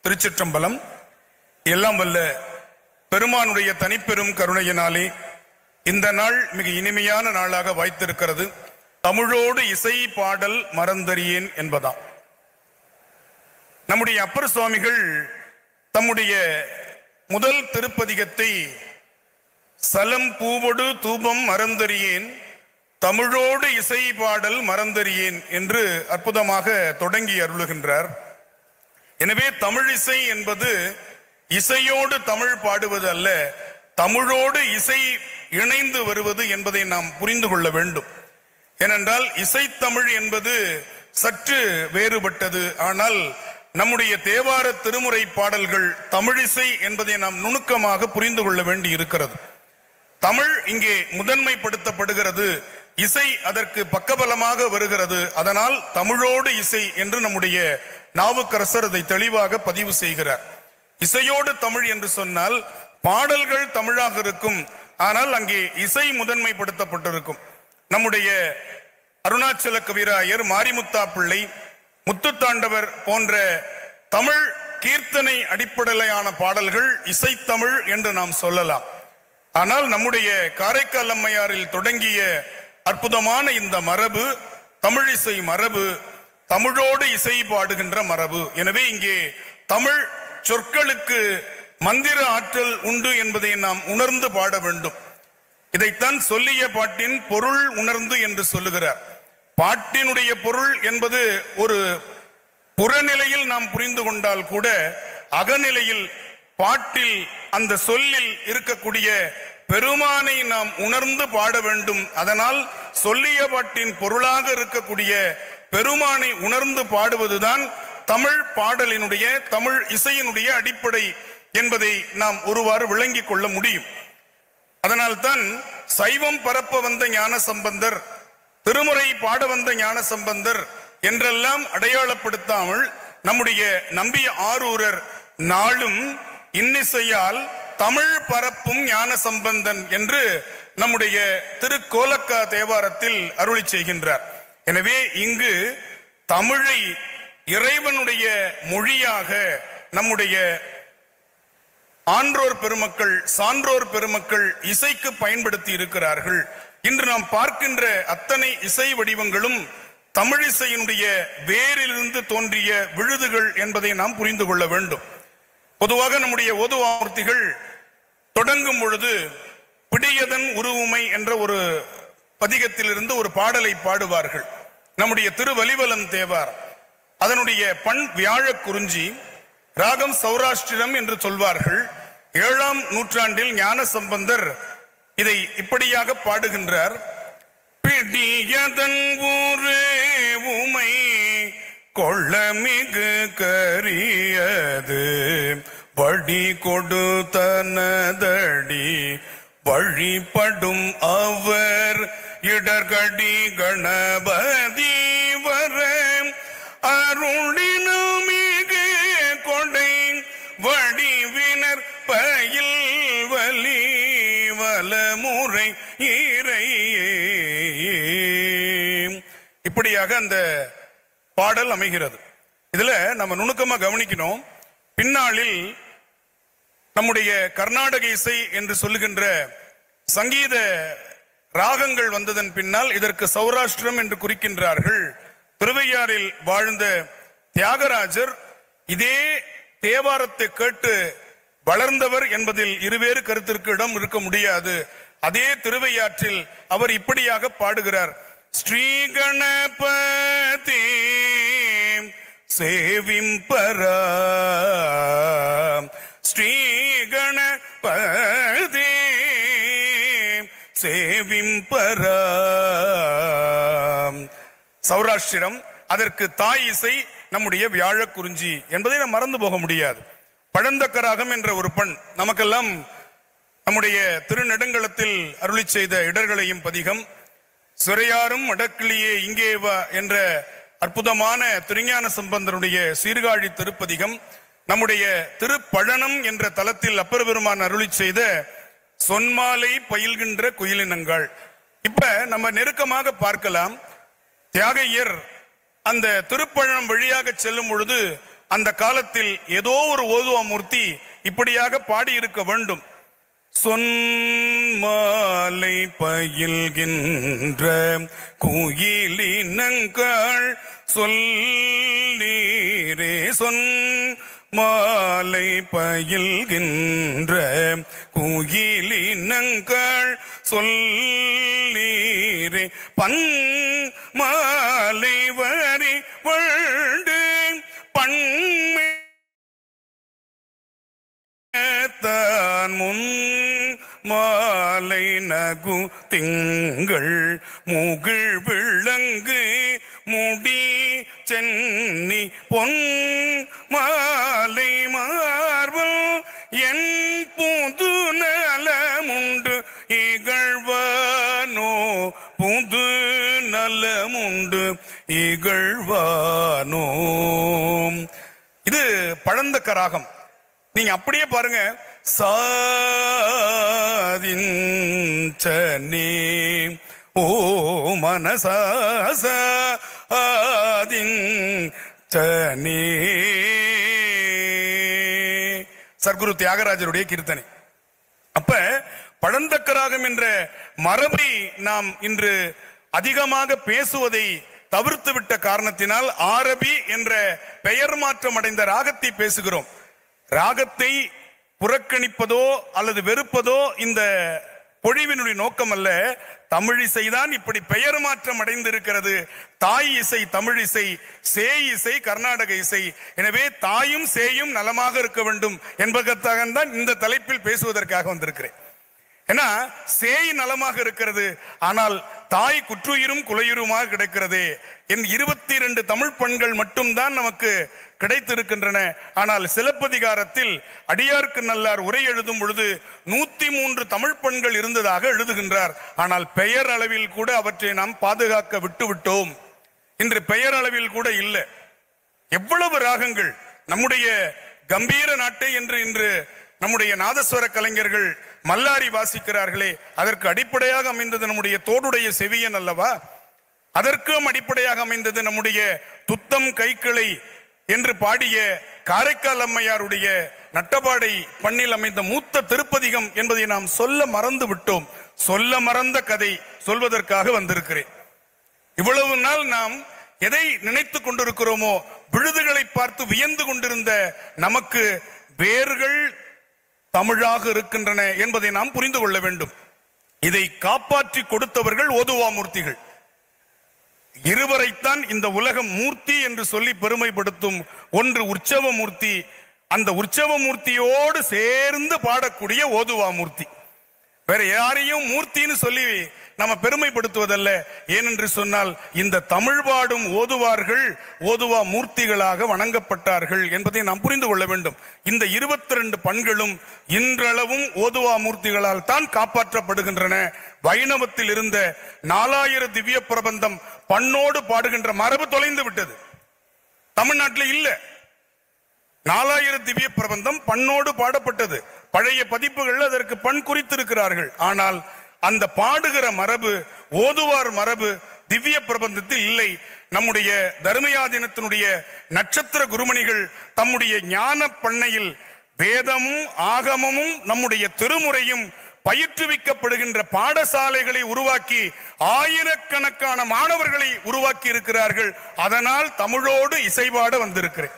திருச்சிற்றம்பலம். எல்லாம் வல்ல பெருமானுடைய தனிப்பெரும் கருணையினாலே இந்த நாள் மிக இனிமையான நாளாக வாய்த்திருக்கிறது. தமிழோடு இசை பாடல் மறந்தறியேன் என்பதாம். நம்முடைய அப்பர் சுவாமிகள் தம்முடைய முதல் திருப்பதிகத்தை சலம் பூவொடு தூபம் மறந்தறியேன், தமிழோடு இசை பாடல் மறந்தறியேன் என்று அற்புதமாக தொடங்கி அருளுகின்றார். எனவே தமிழ் இசை என்பது இசையோடு தமிழ் பாடுவது அல்ல, தமிழோடு இசை இணைந்து வருவது என்பதை நாம் புரிந்து கொள்ள வேண்டும். ஏனென்றால் இசைத்தமிழ் என்பது சற்று வேறுபட்டது. ஆனால் நம்முடைய தேவார திருமுறை பாடல்கள் தமிழிசை என்பதை நாம் நுணுக்கமாக புரிந்து கொள்ள வேண்டி இருக்கிறது. தமிழ் இங்கே முதன்மைப்படுத்தப்படுகிறது, இசை அதற்கு பக்கபலமாக வருகிறது. அதனால் தமிழோடு இசை என்று நம்முடைய நாவுக்கரசர் அதை தெளிவாக பதிவு செய்கிறார். இசையோடு தமிழ் என்று சொன்னால் பாடல்கள் தமிழாக இருக்கும், ஆனால் அங்கே இசை முதன்மைப்படுத்தப்பட்டிருக்கும். நம்முடைய அருணாச்சல கவிராயர், மாரிமுத்தா பிள்ளை, முத்துத்தாண்டவர் போன்ற தமிழ் கீர்த்தனை அடிப்படையிலான பாடல்கள் இசைத்தமிழ் என்று நாம் சொல்லலாம். ஆனால் நம்முடைய காரைக்கால் அம்மையாரில் தொடங்கிய அற்புதமான இந்த மரபு தமிழிசை மரபு, தமிழோடு இசை பாடுகின்ற மரபு. எனவே இங்கே தமிழ் சொற்களுக்கு மந்திர ஆற்றல் உண்டு என்பதை நாம் உணர்ந்து பாட வேண்டும். இதைத்தான் சொல்லிய பாட்டின் பொருள் உணர்ந்து என்று சொல்லுகிறார். பாட்டினுடைய பொருள் என்பது ஒரு புறநிலையில் நாம் புரிந்து கொண்டால் கூட அகநிலையில் பாட்டில் அந்த சொல்லில் இருக்கக்கூடிய பெருமானை நாம் உணர்ந்து பாட வேண்டும். அதனால் சொல்லிய பாட்டின் பொருளாக இருக்கக்கூடிய பெருமானை உணர்ந்து பாடுவதுதான் தமிழ் பாடலினுடைய, தமிழ் இசையினுடைய அடிப்படை என்பதை நாம் ஒருவாறு விளங்கிக் கொள்ள முடியும். அதனால்தான் சைவம் பரப்ப வந்த ஞான சம்பந்தர், திருமுறை பாட வந்த ஞான சம்பந்தர் என்றெல்லாம் அடையாளப்படுத்தாமல் நம்முடைய நம்பிய ஆரூரர் நாளும் இன்னிசையால் தமிழ் பரப்பும் ஞான சம்பந்தன் என்று நம்முடைய திருக்கோலக்கா தேவாரத்தில் அருளி செய்கின்றார். எனவே இங்கு தமிழை இறைவனுடைய மொழியாக நம்முடைய ஆன்றோர் பெருமக்கள், சான்றோர் பெருமக்கள் இசைக்கு பயன்படுத்தி இருக்கிறார்கள். இன்று நாம் பார்க்கின்ற அத்தனை இசை வடிவங்களும் தமிழிசையினுடைய வேரிலிருந்து தோன்றிய விழுதுகள் என்பதை நாம் புரிந்து கொள்ள வேண்டும். பொதுவாக நம்முடைய ஓதுவாமூர்த்திகள் தொடங்கும் பொழுது பிடியதன் உருவுமை என்ற ஒரு பதிகத்திலிருந்து ஒரு பாடலை பாடுவார்கள். நம்முடைய திருவலிவலம் தேவார் அதனுடைய பண் வியாழ குறிஞ்சி, ராகம் சௌராஷ்டிரம் என்று சொல்வார்கள். 7ஆம் நூற்றாண்டில் ஞான சம்பந்தர் இதை இப்படியாக பாடுகின்றார். பிடியதன் உருவுமை கொள்ளமிகு கரியது வழி கொடுத்தனதடி வழிபடும் அவர் இடர்கடி கணபதி வர அருளினுமிகு கொடை வடிவினர் பயில் வலி வலமுறை இறையே. இப்படியாக அந்த பாடல் அமைகிறது. இதுல நம்ம நுணுக்கமா கவனிக்கணும். பின்னாளில் நம்முடைய கர்நாடக இசை என்று சொல்லுகின்ற சங்கீத ராகங்கள் வந்ததன் பின்னால் இதற்கு சௌராஷ்டிரம் என்று குறிக்கின்றார்கள். திருவையாறில் வாழ்ந்த தியாகராஜர் இதே தேவாரத்தை கேட்டு வளர்ந்தவர் என்பதில் இருவேறு கருத்திற்கு இடம் இருக்க முடியாது. அதே திருவையாற்றில் அவர் இப்படியாக பாடுகிறார். ஸ்ரீ கணபதி சேவிம்பரா, ஸ்ரீ கணபதி சேவிம்பரா. சௌராஷ்டிரம், அதற்கு தாய் இசை நம்முடைய வியாழ குறிஞ்சி என்பதை நாம் மறந்து போக முடியாது. பழந்தக்கராகம் என்ற ஒரு பண் நமக்கெல்லாம் நம்முடைய திருநெடுங்களத்தில் அருளி செய்த இடர்களையும் பதிகம், சிறையாரும் அடக்கிளியே இங்கே வா என்ற அற்புதமான திருஞான சம்பந்தருடைய சீர்காழி திருப்பதிகம், நம்முடைய திருப்பழனம் என்ற தலத்தில் அப்பர் பெருமான் அருளி செய்த சொன்மாலை பயில்கின்ற குயிலினங்கள். இப்ப நம்ம நெருக்கமாக பார்க்கலாம். தியாகையர் அந்த திருப்பழனம் வழியாக செல்லும் பொழுது அந்த காலத்தில் ஏதோ ஒரு ஓதுவா மூர்த்தி இப்படியாக பாடியிருக்க வேண்டும். சொன்மாலை பயில்கின்ற குயிலினங்கள் சொல்லீரே, சொன்மாலை பயில்கின்ற குயிலினங்கள் சொல்லீரே, பன்மாலை வரி வண்டு பண்மை தான் முன் மாலை நகு திங்கள் முகிழ் விளங்கு முடி சென்னி பொன் மாலை மார்பல் என் புது நலமுண்டு இகழ்வானோ, புது நலமுண்டு இகழ்வானோ. இது பழந்தக்க ராகம். நீங்க அப்படியே பாருங்க. சாதின்சனே ஓ மனசாதின்சனே. சர்க்குரு தியாகராஜருடைய கீர்த்தனை. அப்ப பழந்தக்க ராகம் என்ற மரபை நாம் இன்று அதிகமாக பேசுவதை தவிர்த்து விட்ட காரணத்தினால் ஆரபி என்ற பெயர் மாற்றம் அடைந்த ராகத்தை பேசுகிறோம். ராகத்தை புறக்கணிப்பதோ அல்லது வெறுப்பதோ இந்த பொழிவினுடைய நோக்கம் அல்ல. தமிழிசைதான் இப்படி பெயர் மாற்றம் அடைந்திருக்கிறது. தாய் இசை தமிழிசை, சேய் இசை கர்நாடக இசை. எனவே தாயும் சேயும் நலமாக இருக்க வேண்டும் என்பதற்காக தான் இந்த தலைப்பில் பேசுவதற்காக வந்திருக்கிறேன். ஏன்னா சேய் நலமாக இருக்கிறது, ஆனால் தாய் குற்றுயிரும் குலையுருமாக கிடைக்கிறது. என் 22 தமிழ் பண்கள் மட்டும்தான் நமக்கு கிடைத்திருக்கின்றன. ஆனால் சிலப்பதிகாரத்தில் அடியார்க்கு நல்லார் உரை எழுதும் பொழுது 103 தமிழ் பண்கள் இருந்ததாக எழுதுகின்றார். ஆனால் பெயர் அளவில் கூட அவற்றை நாம் பாதுகாக்க விட்டுவிட்டோம். இன்று பெயர் அளவில் கூட இல்லை. எவ்வளவு ராகங்கள் நம்முடைய கம்பீர நாட்டை என்று இன்று நம்முடைய நாதஸ்வர கலைஞர்கள் மல்லாரி வாசிக்கிறார்களே, அதற்கு அடிப்படையாக அமைந்தது நம்முடைய தோடுடைய செவியன் அல்லவா? அதற்கும் அடிப்படையாக அமைந்தது நம்முடைய துத்தம் கைக்கிளை என்று பாடிய காரைக்கால் அம்மையாருடைய நட்டபாடை பண்ணில் அமைந்த மூத்த திருப்பதிகம் என்பதை நாம் சொல்ல மறந்து விட்டோம். சொல்ல மறந்த கதை சொல்வதற்காக வந்திருக்கிறேன். இவ்வளவு நாள் நாம் எதை நினைத்துக் கொண்டிருக்கிறோமோ, விழுதுகளை பார்த்து வியந்து கொண்டிருந்த நமக்கு வேர்கள் தமிழாக இருக்கின்றன என்பதை நாம் புரிந்து கொள்ள வேண்டும். இதை காப்பாற்றி கொடுத்தவர்கள் ஓதுவா மூர்த்திகள். இருவரைத்தான் இந்த உலகம் மூர்த்தி என்று சொல்லி பெருமைப்படுத்தும். ஒன்று உற்சவ மூர்த்தி, அந்த உற்சவ மூர்த்தியோடு சேர்ந்து பாடக்கூடிய ஓதுவா மூர்த்தி. வேற யாரையும் மூர்த்தின்னு சொல்லி நம்ம பெருமைப்படுத்துவதல்ல. ஏனென்று சொன்னால் இந்த தமிழ் பாடும் ஓதுவார்கள் ஓதுவா மூர்த்திகளாக வணங்கப்பட்டார்கள் என்பதை நாம் புரிந்து கொள்ள வேண்டும். இந்த 22 பண்களும் இன்றளவும் ஓதுவா மூர்த்திகளால் தான் காப்பாற்றப்படுகின்றன. வைணவத்தில் இருந்த 4000 திவ்ய பிரபந்தம் பண்ணோடு பாடுகின்ற மரபு தொலைந்து விட்டது. தமிழ்நாட்டில் இல்ல. 4000 திவ்ய பிரபந்தம் பண்ணோடு பாடப்பட்டது. பழைய பதிப்புகள் அதற்கு பண் குறித்திருக்கிறார்கள். ஆனால் அந்த பாடுகிற மரபு, ஓதுவார் மரபு திவ்ய பிரபந்தத்தில் இல்லை. நம்முடைய தர்மயாதீனத்தினுடைய நட்சத்திர குருமணிகள் தம்முடைய ஞான பண்ணையில் வேதமும் ஆகமமும் நம்முடைய திருமுறையும் பயிற்றுவிக்கப்படுகின்ற பாடசாலைகளை உருவாக்கி ஆயிரக்கணக்கான மாணவர்களை உருவாக்கி இருக்கிறார்கள். அதனால் தமிழோடு இசைபாட வந்திருக்கிறேன்.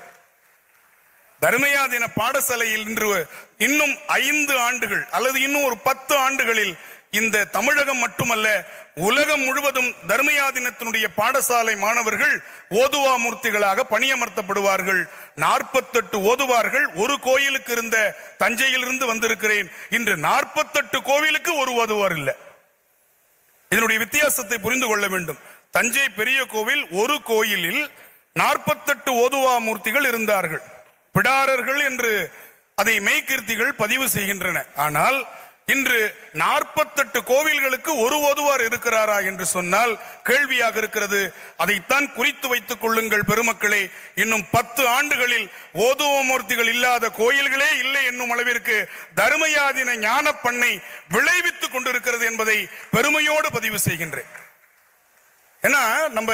தர்மயாதீன பாடசாலையில் இன்று இன்னும் 5 ஆண்டுகள் அல்லது இன்னும் ஒரு 10 ஆண்டுகளில் இந்த தமிழகம் மட்டுமல்ல உலகம் முழுவதும் தர்மயாதீனத்தினுடைய பாடசாலை மாணவர்கள் ஓதுவா மூர்த்திகளாக பணியமர்த்தப்படுவார்கள். 48 ஓதுவார்கள் ஒரு கோயிலுக்கு இருந்த தஞ்சையிலிருந்து வந்திருக்கிறேன். இன்று 48 கோவிலுக்கு ஒரு ஓதுவார் இல்லை. இதனுடைய வித்தியாசத்தை புரிந்து கொள்ள வேண்டும். தஞ்சை பெரிய கோவில் ஒரு கோயிலில் 48 ஓதுவா மூர்த்திகள் இருந்தார்கள். பிடாரர்கள் என்று அதை மெய்கீர்த்திகள் பதிவு செய்கின்றன. ஆனால் இன்று 48 கோவில்களுக்கு ஒரு ஓதுவார் இருக்கிறாரா என்று சொன்னால் கேள்வியாக இருக்கிறது. அதைத்தான் குறித்து வைத்துக் கொள்ளுங்கள் பெருமக்களே. இன்னும் 10 ஆண்டுகளில் ஓதுவமூர்த்திகள் இல்லாத கோயில்களே இல்லை என்னும் அளவிற்கு தர்மயாதீன ஞான பண்ணை விளைவித்துக் கொண்டிருக்கிறது என்பதை பெருமையோடு பதிவு செய்கின்றேன். ஏன்னா நம்ம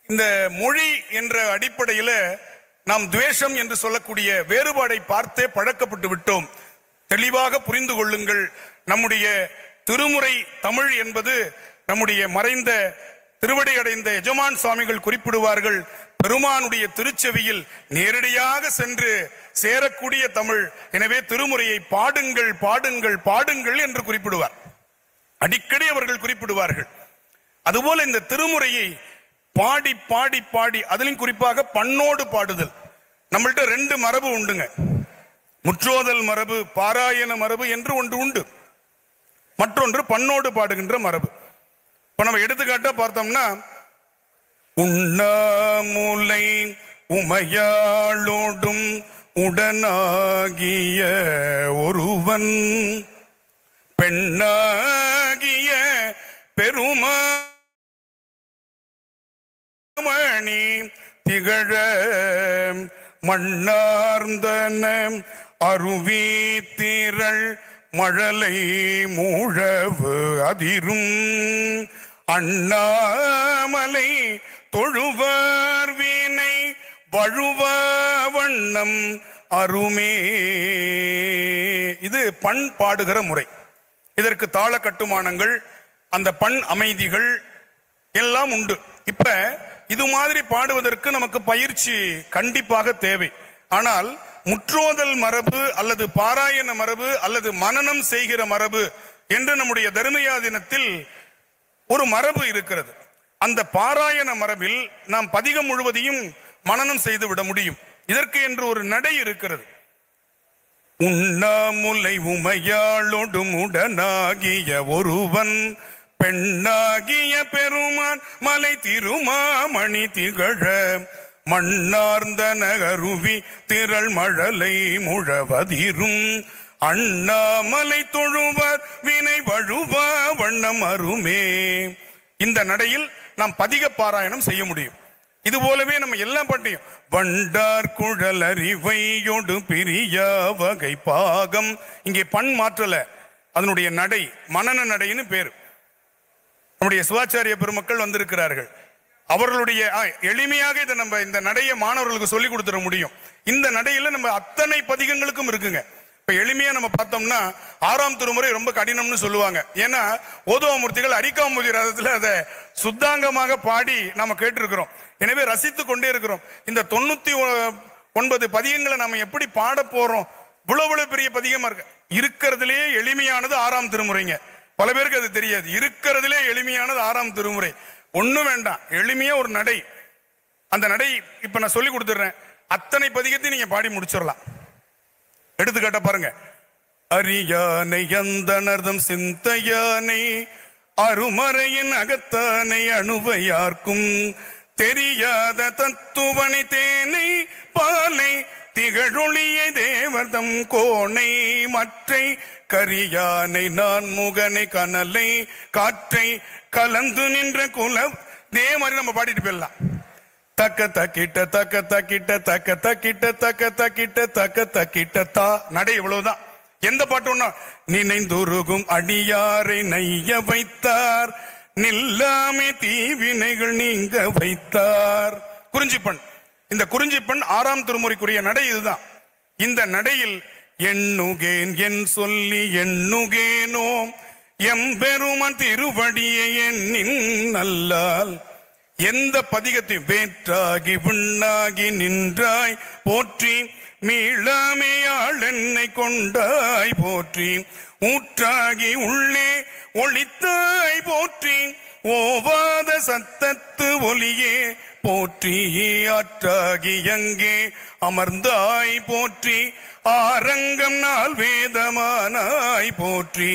இந்த மொழி என்ற அடிப்படையில் நாம் துவேஷம் என்று சொல்லக்கூடிய வேறுபாடை பார்த்தே பழக்கப்பட்டு விட்டோம். தெளிவாக புரிந்து கொள்ளுங்கள். நம்முடைய திருமுறை தமிழ் என்பது நம்முடைய மறைந்த திருவடி அடைந்த எஜமான் சுவாமிகள் குறிப்பிடுவார்கள், பெருமானுடைய திருச்செவியில் நேரடியாக சென்று சேரக்கூடிய தமிழ். எனவே திருமுறையை பாடுங்கள் பாடுங்கள் பாடுங்கள் என்று குறிப்பிடுவார், அடிக்கடி அவர்கள் குறிப்பிடுவார்கள். அதுபோல இந்த திருமுறையை பாடி பாடி பாடி, அதிலும் குறிப்பாக பண்ணோடு பாடுதல். நம்மள்ட்ட 2 மரபு உண்டுங்க. முற்றோதல் மரபு, பாராயண மரபு என்று ஒன்று உண்டு. மற்றொன்று பண்ணோடு பாடுகின்ற மரபு. இப்ப நம்ம எடுத்துக்காட்டா பார்த்தோம்னா, உண்ணாமுலை உமையாளோடும் உடனாகிய ஒருவன் பெண்ணாகிய பெருமாமணி திகழ மண்ணார்ந்தன அருவி திரள் மழலை மூழவு அதிரும் அண்ணாமலை தொழுவார் வீணை வழுவ வண்ணம் அருமே. இது பண் பாடுகிற முறை. இதற்கு தாள கட்டுமானங்கள், அந்த பண் அமைதிகள் எல்லாம் உண்டு. இப்ப இது மாதிரி பாடுவதற்கு நமக்கு பயிற்சி கண்டிப்பாக தேவை. ஆனால் முற்றோதல் மரபு அல்லது பாராயண மரபு அல்லது மனனம் செய்கிற மரபு என்று நம்முடைய தர்மயாதினத்தில் ஒரு மரபு இருக்கிறது. அந்த பாராயண மரபில் நாம் பதிகம் முழுவதையும் மனனம் செய்து விட முடியும். இதற்கு என்று ஒரு நடை இருக்கிறது. உண்ணாமுலை உமையாளோடும் உடனாகிய ஒருவன் பெண்ணாகிய பெருமான் மலை திருமாமணி திகழ மண்ணார்ந்த நகருவி திரள் மழலை முழவதிரும் அண்ணாமலை தொழுவார் வினை வழுவா வண்ணம் அருமே. இந்த நடையில் நாம் பதிக பாராயணம் செய்ய முடியும். இது போலவே நம்ம எல்லாம் பாட்டையும் வண்டார் குழல் அறிவையோடு பிரியா வகை பாகம், இங்கே பண் மாற்றல, அதனுடைய நடை மனன நடைன்னு பேரு. நம்முடைய சிவாச்சாரிய பெருமக்கள் வந்திருக்கிறார்கள். அவர்களுடைய எளிமையாக இதை நம்ம இந்த நடையை மாணவர்களுக்கு சொல்லி கொடுத்துட முடியும். இந்த நடையில நம்ம அத்தனை பதிகங்களுக்கும் இருக்குங்க. இப்ப எளிமையா நம்ம பார்த்தோம்னா 6ஆம் திருமுறை ரொம்ப கடினம்னு சொல்லுவாங்க. ஏன்னா ஓதுவாமூர்த்திகள் அரிக்காமூர்த்தி ரதத்துல அதை சுத்தாங்கமாக பாடி நாம கேட்டிருக்கிறோம். எனவே ரசித்து கொண்டே இருக்கிறோம். இந்த 99 பதிகங்களை நம்ம எப்படி பாட போறோம்? இவ்வளவு பெரிய பதிகமா இருக்கு. இருக்கிறதுலே எளிமையானது 6ஆம் திருமுறைங்க. பல பேருக்கு அது தெரியாது. இருக்கிறதுலே எளிமையானது 6ஆம் திருமுறை. ஒண்ணும் வேண்டாம், எளிமையா ஒரு நடை. அந்த நடை இப்ப நான் சொல்லி கொடுத்துறேன். அத்தனை பதிகத்தையும் நீங்க பாடி முடிச்சிடலாம். எடுத்துக்காட்ட பாருங்க. அரியானை அந்தனர்தம் சிந்தையானை அருமறையின் அகத்தானை அணுவையார்க்கும் தெரியாத தத்துவனை தேனை பாலை திகழொளியை தேவதம் கோணை மற்றை கரியானை நான் முகனை கனலை காற்றை கலந்து நின்ற குல. இதே மாதிரி நம்ம பாடிட்டு போயிடலாம். தக்க தக்கிட்ட தக்க தக்கிட்ட தக்க தக்கிட்ட தக்க தக்கிட்ட தக்க தக்கிட்ட தா. நடை இவ்வளவுதான். எந்த பாட்டு ஒண்ணா நினைந்துருகும் அடியாரை நைய வைத்தார் நில்லாமே தீவினைகள் நீங்க வைத்தார். குறிஞ்சிப்பண். இந்த குறிஞ்சிப்பண் 6ஆம் திருமுறைக்குரிய நடை இதுதான். இந்த நடையில் எண்ணுகேன் என் சொல்லி எண்ணுகேனோ எம்பெருமான் திருவடியை எண்ணின் நல்லால். எந்த பதிகத்தையும் வேற்றாகி விண்ணாகி நின்றாய் போற்றி மீளாமையாள் என்னை கொண்டாய் போற்றி ஊற்றாகி உள்ளே ஒளித்தாய் போற்றி ஓவாத சத்தத்து ஒலியே போற்றி ஆற்றாகி எங்கே அமர்ந்தாய் போற்றி ஆரங்கம் நாள் வேதமானாய் போற்றி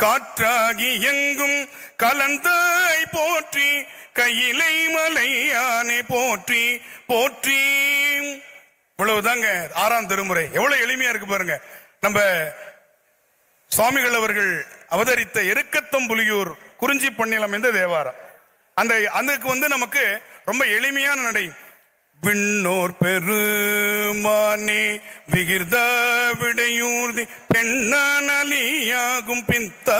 காற்றாகி எங்கும் கலந்தாய் போற்றி கையிலை மலையானே போற்றி போற்றி. இவ்வளவுதாங்க 6ஆம் திருமுறை. எவ்வளவு எளிமையா இருக்கு பாருங்க. நம்ம சுவாமிகள் அவர்கள் அவதரித்த எருக்கத்தம்புலியூர் குறிஞ்சி பண்ணிலம் என்ற தேவாரம். அதுக்கு நமக்கு ரொம்ப எளிமையான நடை. விண்ணோர் பெருமானே விகிர்த விடையூர்தி பெண்ணானலியாகும் பித்தா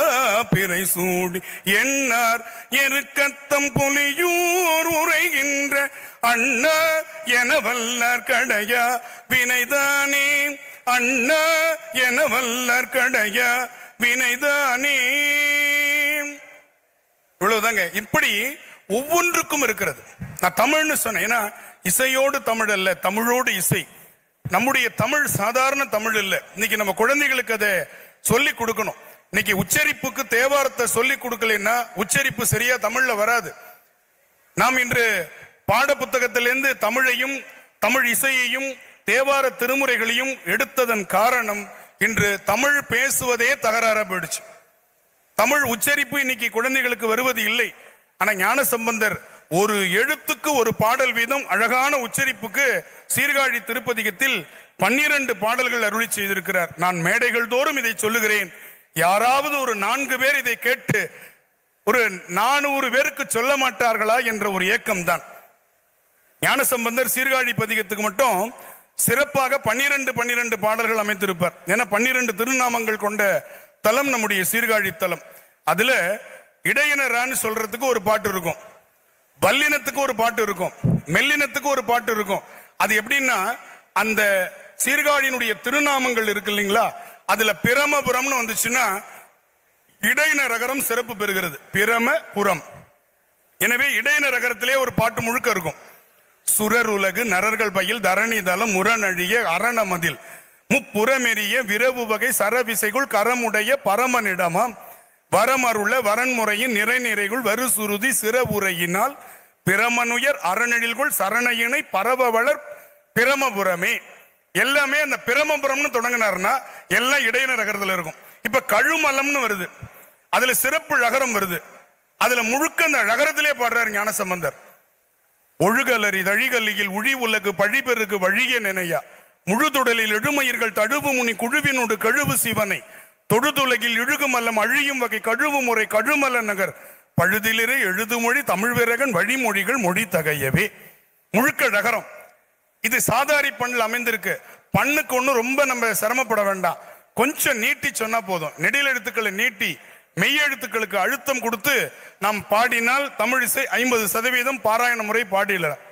பிறை சூடி எண்ணார் எருக்கத்தம் புலியூர் உரைகின்ற அண்ணா என வல்லார் கடையா வினைதானே அண்ணா என வல்லார் கடையா வினைதானே. இவ்வளவுதாங்க. இப்படி ஒவ்வொன்றுக்கும் இருக்கிறது. நான் தமிழ்னு சொன்னேன், ஏன்னா இசையோடு தமிழ் அல்ல, தமிழோடு இசை. நம்முடைய தமிழ் சாதாரண தமிழ் இல்ல. இன்னைக்கு நம்ம குழந்தைகளுக்கு அதை சொல்லி கொடுக்கணும். இன்னைக்கு உச்சரிப்புக்கு தேவாரத்தை சொல்லி கொடுக்கலன்னா உச்சரிப்பு சரியா தமிழ்ல வராது. நாம் இன்று பாட புத்தகத்திலிருந்து தமிழையும் தமிழ் இசையையும் தேவார திருமுறைகளையும் எடுத்ததன் காரணம் இன்று தமிழ் பேசுவதே தகராறா போயிடுச்சு. தமிழ் உச்சரிப்பு இன்னைக்கு குழந்தைகளுக்கு வருவது இல்லை. ஆனா ஞானசம்பந்தர் ஒரு எழுத்துக்கு ஒரு பாடல் வீதம் அழகான உச்சரிப்புக்கு சீர்காழி திருப்பதிகத்தில் 12 பாடல்கள் அருளி செய்திருக்கிறார். நான் மேடைகள் தோறும் இதை சொல்லுகிறேன். யாராவது ஒரு 4 பேர் இதை கேட்டு ஒரு 400 பேருக்கு சொல்ல மாட்டார்களா என்ற ஒரு ஏக்கம் தான். ஞானசம்பந்தர் சீர்காழி பதிகத்துக்கு மட்டும் சிறப்பாக 12 பாடல்கள் அமைத்திருப்பார். ஏன்னா 12 திருநாமங்கள் கொண்ட தலம் நம்முடைய சீர்காழி தலம். அதுல இடையினரான்னு சொல்றதுக்கு ஒரு பாட்டு இருக்கும், வல்லினத்துக்கு ஒரு பாட்டு இருக்கும், மெல்லினத்துக்கு ஒரு பாட்டு இருக்கும். அது எப்படின்னா அந்த சீர்காழியினுடைய திருநாமங்கள் இருக்கு இல்லைங்களா, அதுல பிரமபுரம்னு வந்துச்சுன்னா இடையின ரகரம் சிறப்பு பெறுகிறது, பிரமபுரம். எனவே இடையின ரகரத்திலே ஒரு பாட்டு முழுக்க இருக்கும். சுரர் உலகு நரர்கள் பயில் தரணி தலம் முரணழிய அரணமதில் முப்புறமெறிய விரவு வகை சரவிசைகுள் கரமுடைய பரமனிடமாம் வரமருள வரன்முறையின் நிறைநிறைகுள் வரு சுருதி சிறவுரையினால் பிரமனுயர் அறநெழில்குள் சரணையினை பரவவளர் பிரமபுரமே. எல்லாமே அந்த பிரமபுரம்னு தொடங்கினார்னா எல்லாம் இடையின ரகரத்துல இருக்கும். இப்ப கழுமலம்னு வருது, அதுல சிறப்பு ரகரம் வருது, அதுல முழுக்க அந்த ரகரத்திலே பாடுறாரு ஞானசம்பந்தர். ஒழுகலரி தழிகல்லியில் உழி உலகு பழிபெருக்கு வழிய நினையா முழுதுடலில் எழுமயிர்கள் தழுவு முனி குழுவினோடு கழுவு சிவனை தொழுதுலகில் இழுகுமல்லம் அழியும் வகை கழுவு முறை கழுமல நகர் பழுதிலிரு எழுதுமொழி தமிழ் விரகன் வழிமொழிகள் மொழி தகையவே. முழுக்க ரகரம். இது சாதாரி பண்ணில் அமைந்திருக்கு. பண்ணுக்கு ஒண்ணு ரொம்ப நம்ம சிரமப்பட வேண்டாம், கொஞ்சம் நீட்டி சொன்னா போதும். நெடில் எழுத்துக்களை நீட்டி மெய்யெழுத்துக்களுக்கு அழுத்தம் கொடுத்து நாம் பாடினால் தமிழிசை 50% பாராயண முறை பாடிடலாம்.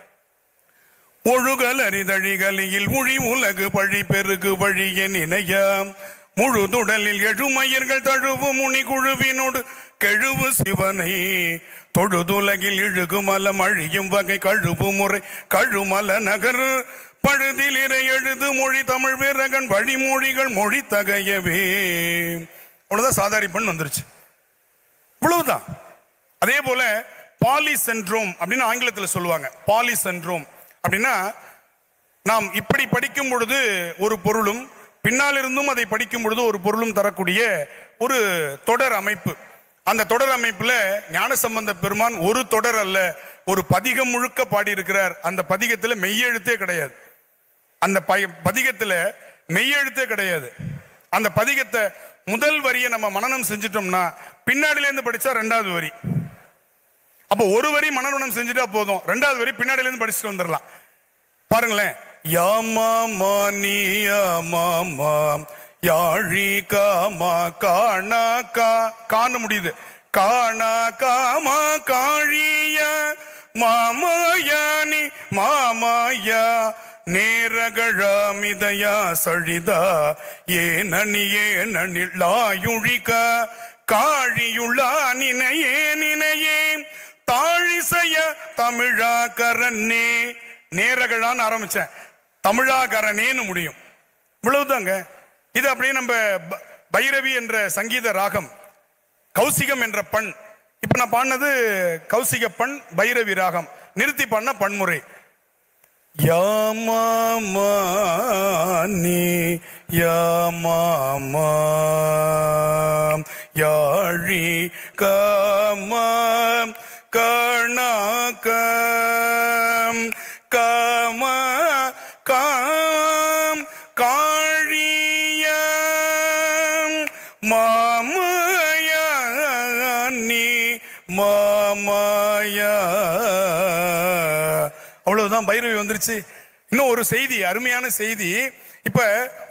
ஒழுகல் அரிதழிகளில் உழி உலகு பழி பெருகு வழிய நினையாம் முழுதுடலில் எழுமயர்கள் தழுவு முனி குழுவினோடு கெழுவு சிவனை தொழுதுலகில் இழுகுமலம் அழியும் வகை கழுவு முறை கழுமல நகர் பழுதிலிரை எழுது மொழி தமிழ் வீரகன் வழிமொழிகள் மொழி தகையவே. அவ்வளவுதான் சாதாரி பண்ணு வந்துருச்சு. இவ்வளவுதான். அதே போல பாலிசென்ட்ரோம் அப்படின்னு ஆங்கிலத்தில் சொல்லுவாங்க. பாலிசென்ட்ரோம் அப்படின்னா நாம் இப்படி படிக்கும் பொழுது ஒரு பொருளும் பின்னால் இருந்தும் அதை படிக்கும் பொழுது ஒரு பொருளும் தரக்கூடிய ஒரு தொடர் அமைப்பு. அந்த தொடர் அமைப்புல ஞானசம்பந்த பெருமான் ஒரு தொடர் அல்ல, ஒரு பதிகம் முழுக்க பாடி இருக்கிறார். அந்த பதிகத்துல மெய்யெழுத்தே கிடையாது. அந்த பதிகத்துல மெய்யெழுத்தே கிடையாது. அந்த பதிகத்தை முதல் வரியை நம்ம மனனம் செஞ்சிட்டோம்னா பின்னாடில இருந்து படிச்சா 2வது வரி. அப்ப ஒரு வரி மனனம் செஞ்சுட்டா போதும், 2வது வரி பின்னாடில இருந்து படிச்சுட்டு வந்துடலாம். பாருங்களேன். யாமா நீ யாமா யாழி காமா காணா காண முடியுது, காணா காமா காழியா மாமாயானி மாமாயா நேரகழாமிதயா சழிதா ஏனில்லாயுழிக காழியுள்ளா நினையே நினையே தாழிசைய தமிழாகரனே. நேரகழான்னு ஆரம்பிச்சேன், தமிழாகரனேன்னு முடியும். இவ்வளவுதாங்க. இது அப்படியே நம்ம பைரவி என்ற சங்கீத ராகம், கௌசிகம் என்ற பண். இப்ப நான் பாடினது கௌசிக பண், பைரவி ராகம். நிறுத்தி பாடின பன்முறை. யாமாமா நீ யாமாமா யாழி காமா கணாகம் காமா காம் காழியம் மாமாயா நீ மாமாயா அவ்வளவுதான், பைரவி வந்துருச்சு. இன்னும் ஒரு செய்தி, அருமையான செய்தி. இப்ப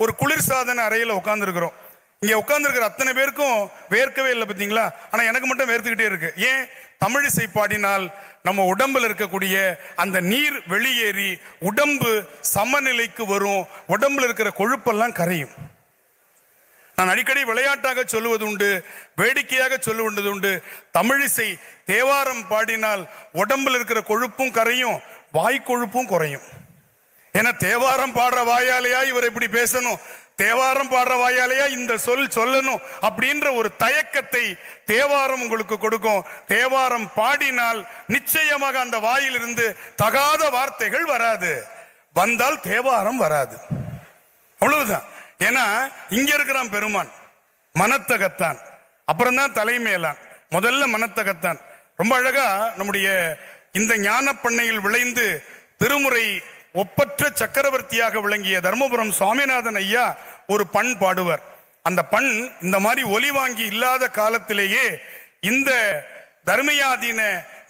ஒரு குளிர்சாதன அறையில உட்கார்ந்து இருக்கிறோம். இங்க உட்கார்ந்து இருக்கிற அத்தனை பேருக்கும் வேர்க்கவே இல்லை பார்த்தீங்களா? ஆனா எனக்கு மட்டும் வேர்த்துக்கிட்டே இருக்கு. ஏன்? தமிழிசை பாடினால் நம்ம உடம்புல இருக்கக்கூடிய அந்த நீர் வெளியேறி உடம்பு சமநிலைக்கு வரும், உடம்புல இருக்கிற கொழுப்பெல்லாம் கரையும். நான் அடிக்கடி விளையாட்டாக சொல்லுவது உண்டு, வேடிக்கையாக சொல்லுவது உண்டு. தமிழிசை தேவாரம் பாடினால் உடம்புல இருக்கிற கொழுப்பும் கரையும், வாய் கொழுப்பும் குறையும். ஏன்னா தேவாரம் பாடுற வாயாலையா இவர் இப்படி பேசணும், தேவாரம் பாடுற வாயாலையா இந்த சொல் சொல்லணும் அப்படின்ற ஒரு தயக்கத்தை தேவாரம் உங்களுக்கு கொடுக்கும். தேவாரம் பாடினால் நிச்சயமாக அந்த வாயிலிருந்து தகாத வார்த்தைகள் வராது, வந்தால் தேவாரம் வராது. அவ்வளவுதான். ஏன்னா இங்க இருக்கிறான் பெருமான் மனத்தகத்தான், அப்புறம் தான் தலைமையலான், முதல்ல மனத்தகத்தான். ரொம்ப அழகா நம்முடைய இந்த ஞான பண்ணையில் விளைந்து திருமுறை ஒப்பற்ற சக்கரவர்த்தியாக விளங்கிய தர்மபுரம் சுவாமிநாதன் ஐயா ஒரு பண் பாடுவார். அந்த பண் இந்த மாதிரி ஒலி வாங்கி இல்லாத காலத்திலேயே இந்த தர்மயாதீன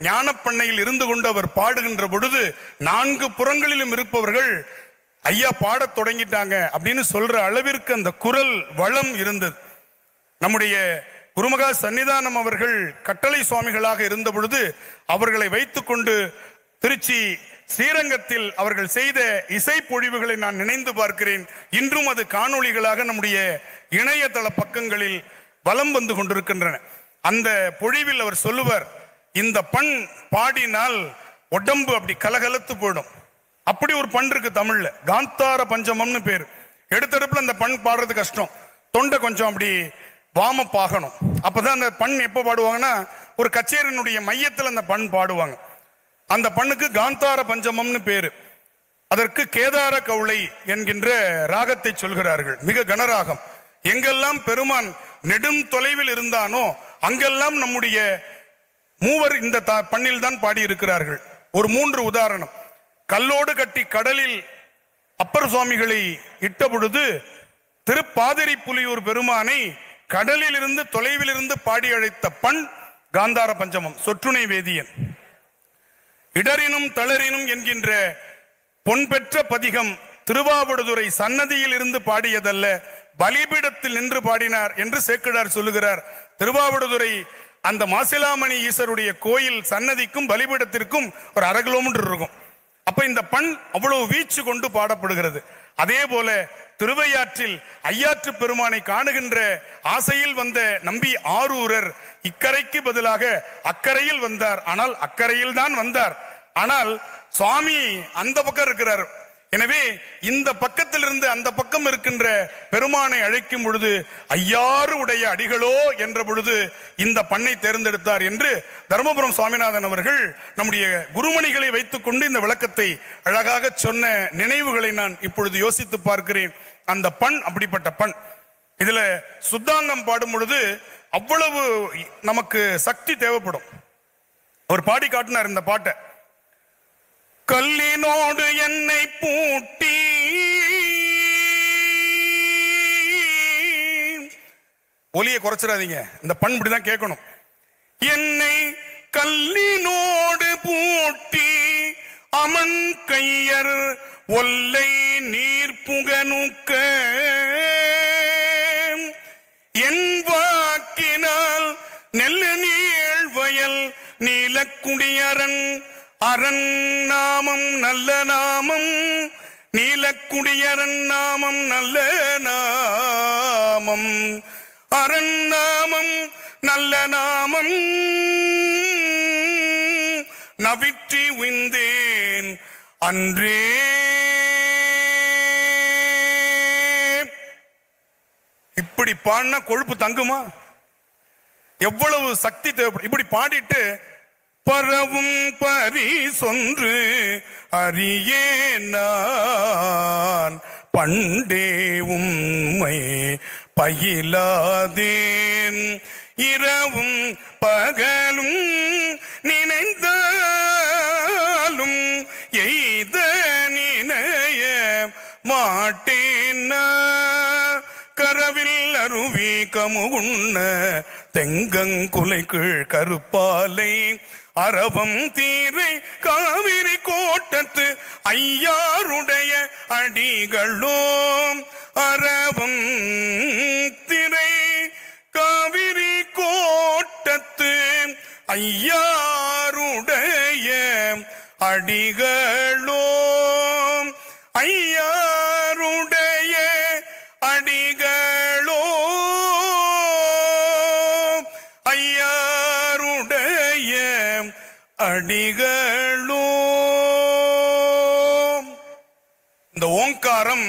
ஞான பண்ணையில் இருந்து கொண்டு அவர் பாடுகின்ற பொழுது 4 புறங்களிலும் இருப்பவர்கள் ஐயா பாடத் தொடங்கிட்டாங்க அப்படின்னு சொல்ற அளவிற்கு அந்த குரல் வளம் இருந்தது. நம்முடைய குருமகா சன்னிதானம் அவர்கள் கட்டளை சுவாமிகளாக இருந்த பொழுது அவர்களை வைத்துக் கொண்டு திருச்சி ஸ்ரீரங்கத்தில் அவர்கள் செய்த இசை பொழிவுகளை நான் நினைந்து பார்க்கிறேன். இன்றும் அது காணொளிகளாக நம்முடைய இணையதள பக்கங்களில் வலம் வந்து கொண்டிருக்கின்றன. அந்த பொழிவில் அவர் சொல்லுவார், இந்த பண் பாடினால் உடம்பு அப்படி கலகலத்து போயிடும். அப்படி ஒரு பண் இருக்கு தமிழ்ல, காந்தார பஞ்சமம்னு பேரு. எடுத்தடுப்புல அந்த பண் பாடுறது கஷ்டம், தொண்டை கொஞ்சம் அப்படி வாமப் ஆகணும். அப்பதான் அந்த பண் எப்ப பாடுவாங்கன்னா ஒரு கச்சேரியினுடைய மையத்தில் அந்த பண் பாடுவாங்க. அந்த பண்ணுக்கு காந்தார பஞ்சமம்னு பேரு. அதற்கு கேதார கவுளை என்கின்ற ராகத்தை சொல்கிறார்கள், மிக கனராகம். எங்கெல்லாம் பெருமான் நெடும் தொலைவில் இருந்தானோ அங்கெல்லாம் நம்முடைய மூவர் இந்த பண்ணில் தான் பாடி இருக்கிறார்கள். ஒரு 3 உதாரணம். கல்லோடு கட்டி கடலில் அப்பர் சுவாமிகளை இட்ட பொழுது திருப்பாதிரி புலியூர் பெருமானை கடலில் இருந்து தொலைவில் இருந்து பாடி அழைத்த பண் காந்தார பஞ்சமம். சொற்றுணை வேதியன். இடரினும் தளரினும் என்கின்ற பொன் பெற்ற பதிகம் திருவாவடுதுறை சன்னதியில் இருந்து பாடியதல்ல, பலிபீடத்தில் நின்று பாடினார் என்று சேக்கிழார் சொல்லுகிறார். திருவாவடுதுறை அந்த மாசிலாமணி ஈஸ்வருடைய கோயில் சன்னதிக்கும் பலிபீடத்திற்கும் ஒரு 1/2 கிலோமீட்டர் இருக்கும். அப்ப இந்த பண் அவ்வளவு வீச்சு கொண்டு பாடப்படுகிறது. அதே போல திருவையாற்றில் ஐயாற்று பெருமானை காணுகின்ற ஆசையில் வந்த நம்பி ஆரூரர் இக்கரைக்கு பதிலாக அக்கரையில் வந்தார். ஆனால் அக்கரையில் தான் வந்தார், ஆனால் சுவாமி அந்த பக்கம் இருக்கிறார். எனவே இந்த பக்கத்தில் இருந்து அந்த பக்கம் இருக்கின்ற பெருமானை அழைக்கும் பொழுது ஐயாறு உடைய அடிகளோ என்ற பொழுது இந்த பண்ணை தேர்ந்தெடுத்தார் என்று தர்மபுரம் சுவாமிநாதன் அவர்கள் நம்முடைய குருமணிகளை வைத்துக் கொண்டு இந்த விளக்கத்தை அழகாக சொன்ன நினைவுகளை நான் இப்பொழுது யோசித்து பார்க்கிறேன். அந்த பண் அப்படிப்பட்ட பண். இதுல சுத்தாந்தம் பாடும் பொழுது அவ்வளவு நமக்கு சக்தி தேவைப்படும். ஒரு பாடி காட்டினார் இந்த பாட்டை. கல்லினோடு என்னை பூட்டி ஒலியை குறைச்சிடாதீங்க, இந்த பண் இப்படிதான் கேட்கணும். என்னை கல்லினோடு பூட்டி அமன் கையர் ஒல்லை நீர் புகனுக்க என் வாக்கினால் நெல்ல நீள் வயல் நீலக்குடியரன் அரண் நாமம் நல்ல நாமம், நீலக்குடியரன் நாமம் நல்ல நாமம், அரண் நாமம் நல்ல நாமம் நவிற்றி உய்ந்தேன் அன்றே. இப்படி பாடினா கொழுப்பு தங்குமா? எவ்வளவு சக்தி தேவைப்படும். இப்படி பாடிட்டு பரவும் பரிசொன்று அறியே நான் பண்டே உம்மை பயிலாதேன் இரவும் பகலும் நினைந்தாலும் எய்த நினைய மாட்டேன் கரவில் அருவி கமுகுண்ண தெங்கங்குலை கீழ் கருப்பாலை அரவம் தீரை காவிரி கோட்டத்து ஐயாருடைய அடிகளோம் அரவம் திரை காவிரி கோட்டத்து ஐயாருடைய அடிகளோம் ஐயாருடைய அடிகளோ ஐயாருடைய அடிகளோ. இந்த ஓங்காரம்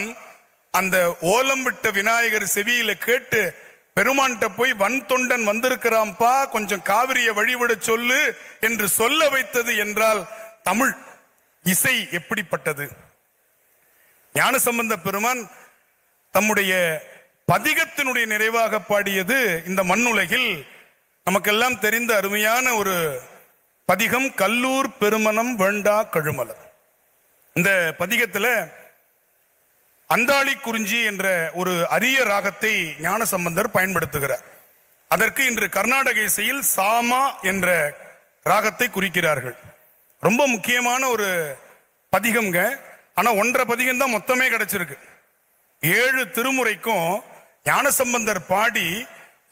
அந்த ஓலம் விட்ட விநாயகர் செவியில கேட்டு பெருமான்கிட்ட போய் வன் தொண்டன் வந்திருக்கிறான்பா, கொஞ்சம் காவிரியை வழிவிட சொல்லு என்று சொல்ல வைத்தது என்றால் தமிழ் இசை எப்படிப்பட்டது? ஞானசம்பந்த பெருமான் தம்முடைய பதிகத்தினுடைய நிறைவாக பாடியது இந்த மண்ணுலகில் நமக்கெல்லாம் தெரிந்த அருமையான ஒரு பதிகம், கல்லூர் பெருமனம் வேண்டா கழுமலர். இந்த பதிகத்துல அந்தாளி குறிஞ்சி என்ற ஒரு அரிய ராகத்தை ஞானசம்பந்தர் பயன்படுத்துகிறார். அதற்கு இன்று கர்நாடக இசையில் சாமா என்ற ராகத்தை குறிக்கிறார்கள். ரொம்ப முக்கியமான ஒரு பதிகம்ங்க. ஆனா 1.5 பதிகம் தான் மொத்தமே கிடைச்சிருக்கு. 7 திருமுறைக்கும் ஞானசம்பந்தர் பாடி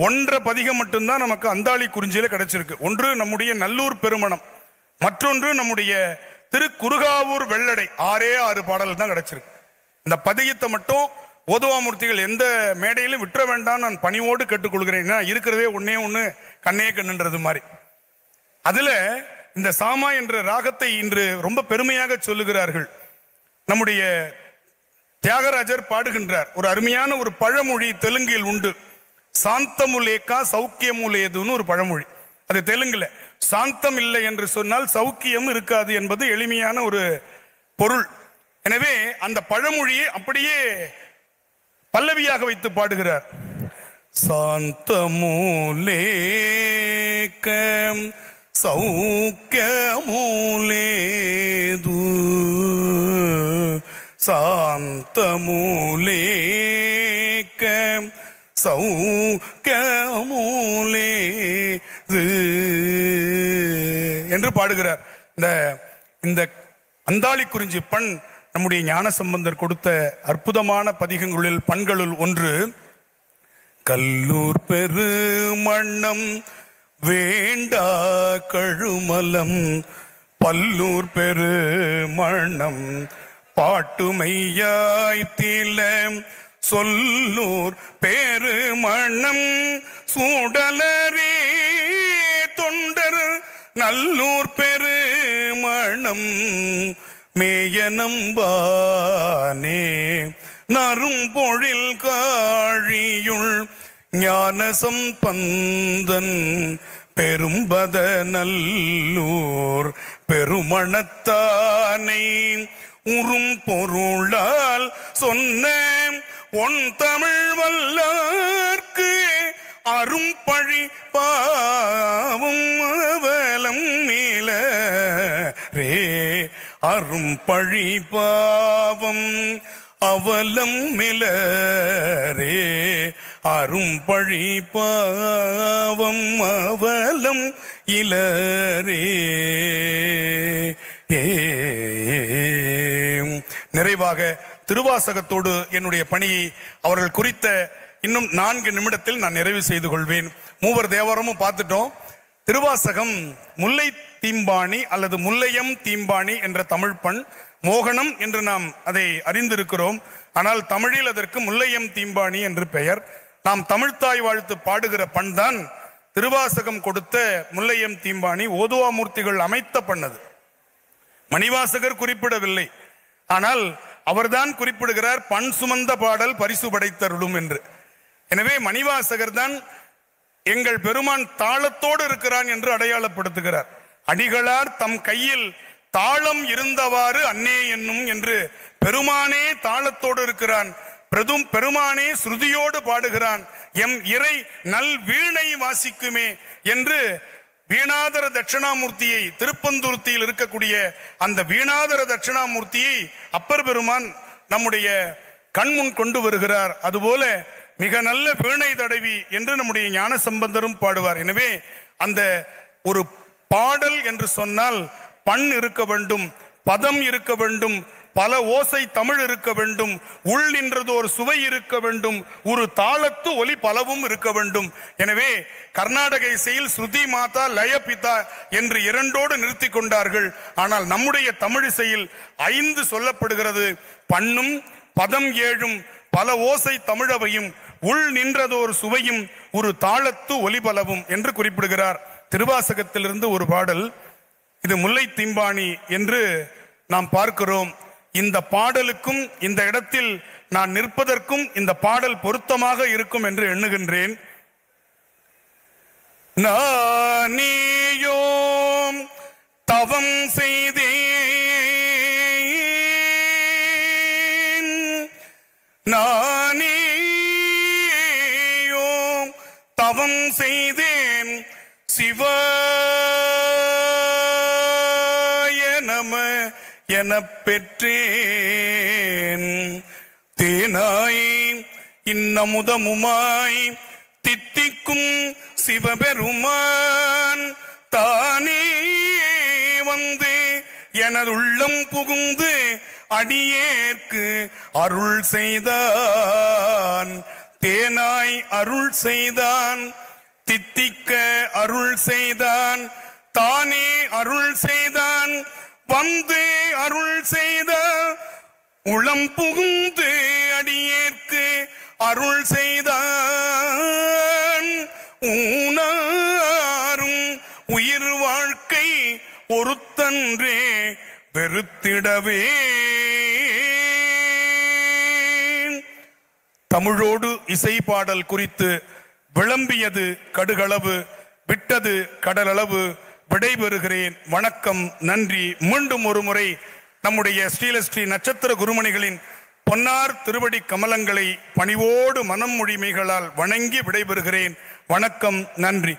1.5 பதிகம் மட்டும்தான் நமக்கு அந்தாளி குறிஞ்சியில கிடைச்சிருக்கு. ஒன்று நம்முடைய நல்லூர் பெருமணம், மற்றொன்று நம்முடைய திருக்குறுகாவூர் வெள்ளடை. 6 பாடல் தான் கிடைச்சிருக்கு. இந்த பதிகத்தை மட்டும் ஓதுவாமூர்த்திகள் எந்த மேடையிலும் விட்டுற வேண்டாம் நான் பணிவோடு கேட்டுக்கொள்கிறேன். இருக்கிறதே ஒன்னே ஒண்ணு கண்ணே கண்ணுன்றது மாதிரி. அதுல இந்த சாமா என்ற ராகத்தை இன்று ரொம்ப பெருமையாக சொல்லுகிறார்கள். நம்முடைய தியாகராஜர் பாடுகின்றார். ஒரு அருமையான ஒரு பழமொழி தெலுங்கில் உண்டு. சாந்தமுலேக்கா சௌக்கியமுலேதுன்னு ஒரு பழமொழி. அது தெலுங்குல சாந்தம் இல்லை என்று சொன்னால் சௌக்கியம் இருக்காது என்பது எளிமையான ஒரு பொருள். எனவே அந்த பழமொழியை அப்படியே பல்லவியாக வைத்து பாடுகிறார். சாந்தமுலேக்க சௌக்கியமுலேது சாந்தமுலேக்க சௌக்கியமுலேது என்று பாடுகிறார். இந்த அந்தாளி குறிஞ்சி பண் நம்முடைய ஞானசம்பந்தர் கொடுத்த அற்புதமான பதிகங்களில் பண்களுள் ஒன்று. கல்லூர் பெருமண்ணம் வேண்டா கழுமலம் பல்லூர் பெருமண்ணம் பாட்டுமையாய்த்தில சொல்லூர் பெருமண்ணம் சூடலரே தொண்டர் நல்லூர் பெருமண்ணம் மேயனம்பானே நறும்பொழில் காழியுள் ஞானசம் பந்தன் பெரும்பத நல்லூர் பெருமணத்தானை உறும் பொருளால் சொன்ன ஒன் தமிழ் வல்லார்க்கு அரும்பழி பாவும் அவலம் மேல ரே அரும்பழி பாவம் அவலம் மிலரே அரும்பழி பாவம் அவலம் இலரே. நிறைவாக திருவாசகத்தோடு என்னுடைய பணியை அவர்கள் குறித்த இன்னும் 4 நிமிடத்தில் நான் நிறைவு செய்து கொள்வேன். 3 தேவாரமும் பார்த்துட்டோம். திருவாசகம் முல்லை தீம்பாணி அல்லது முல்லையம் தீம்பாணி என்ற தமிழ் பண். மோகனம் என்று நாம் அதை அறிந்திருக்கிறோம். ஆனால் தமிழில் அதற்கு முல்லையம் தீம்பாணி என்று பெயர். நாம் தமிழ்த்தாய் வாழ்த்து பாடுகிற பண் தான் திருவாசகம் கொடுத்த முல்லையம் தீம்பாணி. ஓதுவாமூர்த்திகள் அமைத்த பண்ணது. மணிவாசகர் குறிப்பிடவில்லை. ஆனால் அவர்தான் குறிப்பிடுகிறார், பண் சுமந்த பாடல் பரிசு படைத்தருளும் என்று. எனவே மணிவாசகர் தான் எங்கள் பெருமான் தாளத்தோடு இருக்கிறான் என்று அடையாளப்படுத்துகிறார். அடிகளார் தம் கையில் தாளம் இருந்தவாறு அன்னே என்னும் என்று பெருமானே தாளத்தோடு இருக்கிறான். பெருமானே ஸ்ருதியோடு பாடுகிறான். எம் இறை நல் வீணை வாசிக்குமே என்று வீணாதர தட்சிணாமூர்த்தியை, திருப்பந்துருத்தியில் இருக்கக்கூடிய அந்த வீணாதர தட்சிணாமூர்த்தியை அப்பர் பெருமான் நம்முடைய கண்முன் கொண்டு வருகிறார். அதுபோல மிக நல்ல வீணை தடவி என்று நம்முடைய ஞான சம்பந்தரும் பாடுவார். எனவே அந்த ஒரு பாடல் என்று சொன்னால் பண் இருக்க வேண்டும், பதம் இருக்க வேண்டும், பல ஓசை தமிழ் இருக்க வேண்டும், உள் நின்றது ஒரு சுவை இருக்க வேண்டும், ஒரு தாளத்து ஒலி பலவும் இருக்க வேண்டும். எனவே கர்நாடக இசையில் ஸ்ருதி மாதா லய பிதா என்று இரண்டோடு நிறுத்தி கொண்டார்கள். ஆனால் நம்முடைய தமிழ் இசையில் 5 சொல்லப்படுகிறது. பண்ணும் பதம் 7 பல ஓசை தமிழவையும் உள் நின்றதோர் சுவையும் ஒரு தாளத்து ஒலிபலவும் என்று குறிப்பிடுகிறார். திருவாசகத்திலிருந்து ஒரு பாடல், இது முல்லை தீம்பாணி என்று நாம் பார்க்கிறோம். இந்த பாடலுக்கும் இந்த இடத்தில் நான் நிற்பதற்கும் இந்த பாடல் பொருத்தமாக இருக்கும் என்று எண்ணுகின்றேன். நானேயோம் தவம் செய்தேன், நானேயோம் தவம் செய்தேன், சிவாய நம என பெற்றேன். தேனாய் இன்னமுதமுமாய் தித்திக்கும் சிவபெருமான் தானே வந்து எனது உள்ளம் புகுந்து அடியேற்கு அருள் செய்தான். தேனாய் அருள் செய்தான், தித்திக்க அருள் செய்தான், தானே அருள் செய்தான், வந்து அருள் செய்த உளம் புகுந்து அடியேற்கு அருள் செய்தான். ஊனாரும் உயிர் வாழ்க்கை ஒருத்தன்றே வெறுத்திடவே. தமிழோடு இசை பாடல் குறித்து விளம்பியது கடுகளவு, விட்டது கடலளவு. விடைபெறுகிறேன். வணக்கம், நன்றி. மீண்டும் ஒரு முறை நம்முடைய ஸ்ரீலஸ்ரீ நட்சத்திர குருமணிகளின் பொன்னார் திருவடி கமலங்களை பணிவோடு மனம் மொழிமைகளால் வணங்கி விடைபெறுகிறேன். வணக்கம், நன்றி.